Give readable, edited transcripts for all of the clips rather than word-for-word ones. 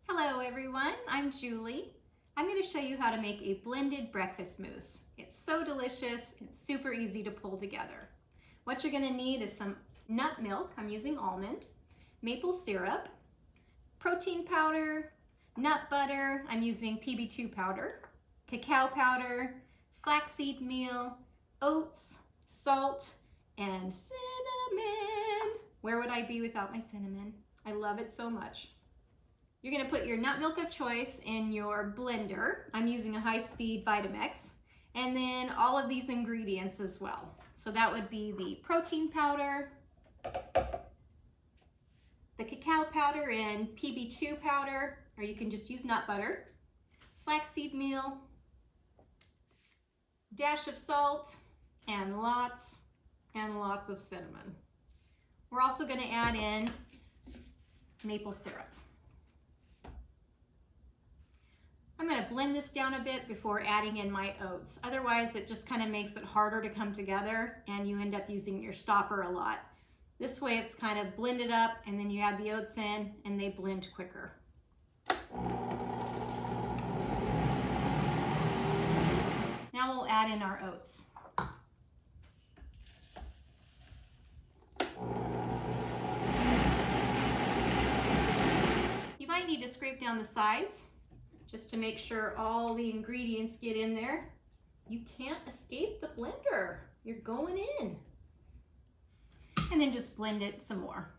Hello everyone, I'm Julie. I'm going to show you how to make a blended breakfast mousse. It's so delicious, it's super easy to pull together. What you're going to need is some nut milk, I'm using almond, maple syrup, protein powder, nut butter, I'm using PB2 powder, cacao powder, flaxseed meal, oats, salt, and cinnamon. Where would I be without my cinnamon? I love it so much. You're going to put your nut milk of choice in your blender. I'm using a high-speed Vitamix. And then all of these ingredients as well. So that would be the protein powder, the cacao powder and PB2 powder, or you can just use nut butter, flaxseed meal, dash of salt, and lots of cinnamon. We're also going to add in maple syrup. I'm going to blend this down a bit before adding in my oats. Otherwise, it just kind of makes it harder to come together and you end up using your stopper a lot. This way it's kind of blended up and then you add the oats in and they blend quicker. Now we'll add in our oats. You might need to scrape down the sides just to make sure all the ingredients get in there. You can't escape the blender. You're going in. And then just blend it some more.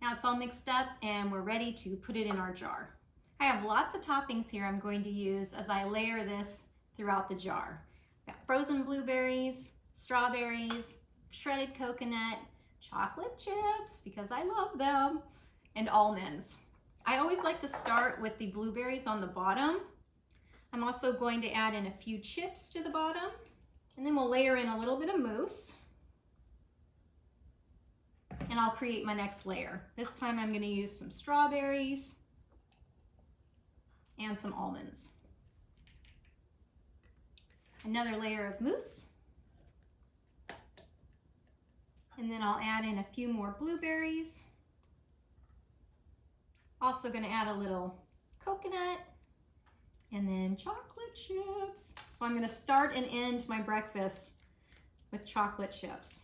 Now it's all mixed up and we're ready to put it in our jar. I have lots of toppings here I'm going to use as I layer this throughout the jar. I've got frozen blueberries, strawberries, shredded coconut, chocolate chips because I love them, and almonds. I always like to start with the blueberries on the bottom. I'm also going to add in a few chips to the bottom, and then we'll layer in a little bit of mousse, and I'll create my next layer. This time I'm going to use some strawberries and some almonds. Another layer of mousse, and then I'll add in a few more blueberries. Also going to add a little coconut and then chocolate chips. So I'm going to start and end my breakfast with chocolate chips.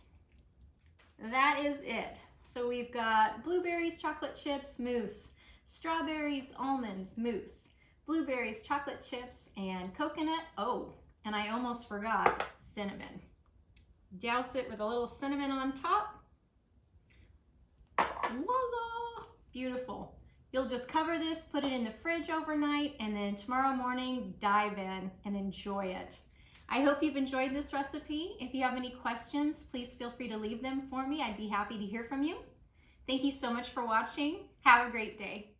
That is it. So we've got blueberries, chocolate chips, mousse, strawberries, almonds, mousse, blueberries, chocolate chips, and coconut. Oh, and I almost forgot cinnamon. Douse it with a little cinnamon on top. Voila! Beautiful. You'll just cover this, put it in the fridge overnight, and then tomorrow morning, dive in and enjoy it. I hope you've enjoyed this recipe. If you have any questions, please feel free to leave them for me. I'd be happy to hear from you. Thank you so much for watching. Have a great day.